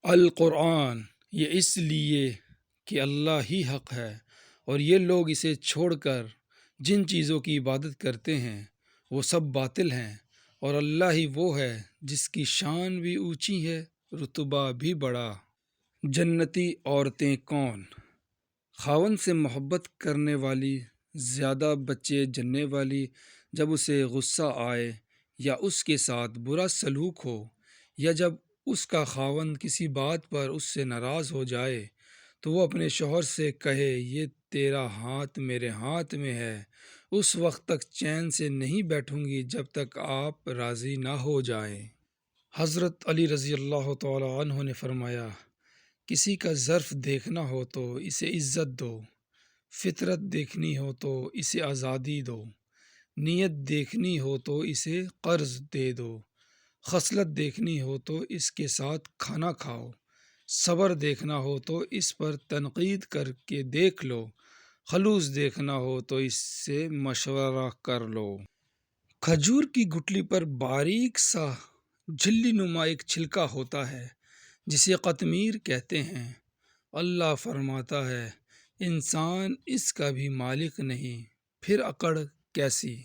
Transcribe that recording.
القرآن یہ اس لیے کہ اللہ ہی حق ہے اور یہ لوگ اسے چھوڑ کر جن چیزوں کی عبادت کرتے ہیں وہ سب باطل ہیں، اور اللہ ہی وہ ہے جس کی شان بھی اونچی ہے، رتبہ بھی بڑا۔ جنتی عورتیں کون؟ خاوند سے محبت کرنے والی، زیادہ بچے جننے والی، جب اسے غصہ آئے یا اس کے ساتھ برا سلوک ہو، یا جب اس کا خاوند کسی بات پر اس سے ناراض ہو جائے تو وہ اپنے شوہر سے کہے یہ تیرا ہاتھ میرے ہاتھ میں ہے، اس وقت تک چین سے نہیں بیٹھوں گی جب تک آپ راضی نہ ہو جائیں۔ حضرت علی رضی اللہ تعالی عنہ نے فرمایا، کسی کا ظرف دیکھنا ہو تو اسے عزت دو، فطرت دیکھنی ہو تو اسے آزادی دو، نیت دیکھنی ہو تو اسے قرض دے دو، خصلت دیکھنی ہو تو اس کے ساتھ کھانا کھاؤ، صبر دیکھنا ہو تو اس پر تنقید کر کے دیکھ لو، خلوص دیکھنا ہو تو اس سے مشورہ کر لو۔ کھجور کی گٹلی پر باریک سا جھلی نما ایک چھلکا ہوتا ہے جسے قطمیر کہتے ہیں۔ اللہ فرماتا ہے انسان اس کا بھی مالک نہیں، پھر اکڑ کیسی؟